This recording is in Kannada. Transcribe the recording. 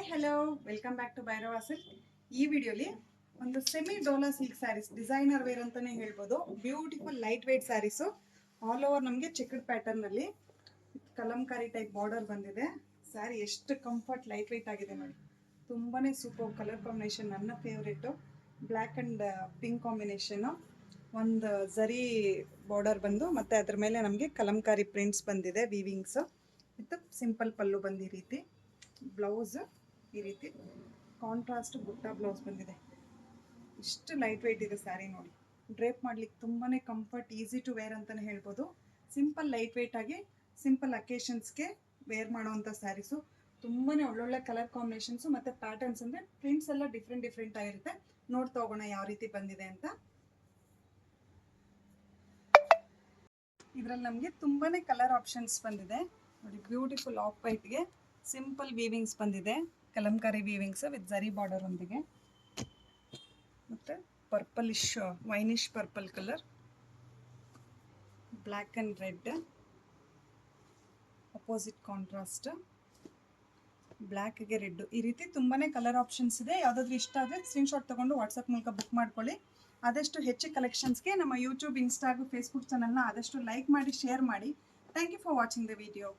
Hi hello welcome back to Bhairava silk. ಈ ವಿಡಿಯೋಲಿ ಒಂದು semi Dola silk sarees, designer wear ಅಂತಾನೆ ಹೇಳ್ಬೋದು. Beautiful light weight sarees, all over ನಮಗೆ ಚೆಕ್ಡ್ ಪ್ಯಾಟರ್ನ್ ಅಲ್ಲಿ ಕಲಂಕಾರಿ ಟೈಪ್ ಬಾರ್ಡರ್ ಬಂದಿದೆ. ಸ್ಯಾರಿ ಎಷ್ಟು ಕಂಫರ್ಟ್ ಲೈಟ್ ವೇಟ್ ಆಗಿದೆ ನೋಡಿ, ತುಂಬಾನೇ ಸೂಪರ್ ಕಲರ್ ಕಾಂಬಿನೇಷನ್. ನನ್ನ favourite black and pink combination. ಒಂದು ಝರಿ ಬಾರ್ಡರ್ ಬಂದು ಮತ್ತೆ ಅದ್ರ ಮೇಲೆ ನಮಗೆ ಕಲಂಕಾರಿ ಪ್ರಿಂಟ್ಸ್ ಬಂದಿದೆ, ವೀವಿಂಗ್ಸ್ ವಿತ್ ಸಿಂಪಲ್ ಪಲ್ಲು ಬಂದು ಈ ರೀತಿ. ಬ್ಲೌಸ್ ಈ ರೀತಿ ಕಾಂಟ್ರಾಸ್ಟ್ ಬುಟ್ಟ ಬ್ಲೌಸ್ ಬಂದಿದೆ. ಇಷ್ಟು ಲೈಟ್ ವೆಯ್ಟ್ ಇದೆ ಸ್ಯಾರಿ ನೋಡಿ. ಡ್ರೇಪ್ ಮಾಡ್ಲಿಕ್ಕೆ ತುಂಬಾ ಕಂಫರ್ಟ್, ಈಸಿ ಟು ವೇರ್ ಅಂತಲೇ ಹೇಳ್ಬೋದು. ಸಿಂಪಲ್ ಲೈಟ್ ವೆಯ್ಟ್ ಆಗಿ ಸಿಂಪಲ್ ಅಕೇಶನ್ಸ್ಗೆ ವೇರ್ ಮಾಡೋವಂಥ ಸ್ಯಾರೀಸು. ತುಂಬಾ ಒಳ್ಳೊಳ್ಳೆ ಕಲರ್ ಕಾಂಬಿನೇಷನ್ಸು ಮತ್ತು ಪ್ಯಾಟರ್ನ್ಸ್, ಅಂದರೆ ಪ್ರಿಂಟ್ಸ್ ಎಲ್ಲ ಡಿಫ್ರೆಂಟ್ ಆಗಿರುತ್ತೆ. ನೋಡ್ತಾ ಹೋಗೋಣ ಯಾವ ರೀತಿ ಬಂದಿದೆ ಅಂತ. ಇದರಲ್ಲಿ ನಮಗೆ ತುಂಬಾ ಕಲರ್ ಆಪ್ಷನ್ಸ್ ಬಂದಿದೆ ನೋಡಿ. ಬ್ಯೂಟಿಫುಲ್ ಆಫ್ ವೈಟ್ಗೆ ಸಿಂಪಲ್ ವೀವಿಂಗ್ಸ್ ಬಂದಿದೆ, Kalamkari weavings with zari border ಒಂದಿಗೆ. ಮತ್ತು purplish winish purple colour, black and red, opposite contrast, ಬ್ಲ್ಯಾಕ್ಗೆ ರೆಡ್. ಈ ರೀತಿ ತುಂಬಾ ಕಲರ್ ಆಪ್ಷನ್ಸ್ ಇದೆ. ಯಾವುದಾದ್ರೂ ಇಷ್ಟ ಆದರೆ ಸ್ಕ್ರೀನ್ಶಾಟ್ ತೊಗೊಂಡು ವಾಟ್ಸಪ್ ಮೂಲಕ ಬುಕ್ ಮಾಡ್ಕೊಳ್ಳಿ. ಆದಷ್ಟು ಹೆಚ್ಚು ಕಲೆಕ್ಷನ್ಸ್ಗೆ ನಮ್ಮ ಯೂಟ್ಯೂಬ್, ಇನ್ಸ್ಟಾ ಹಾಗೂ ಫೇಸ್ಬುಕ್ ಚಾನಲ್ನ ಆದಷ್ಟು ಲೈಕ್ ಮಾಡಿ, ಶೇರ್ ಮಾಡಿ. Thank you for watching the video.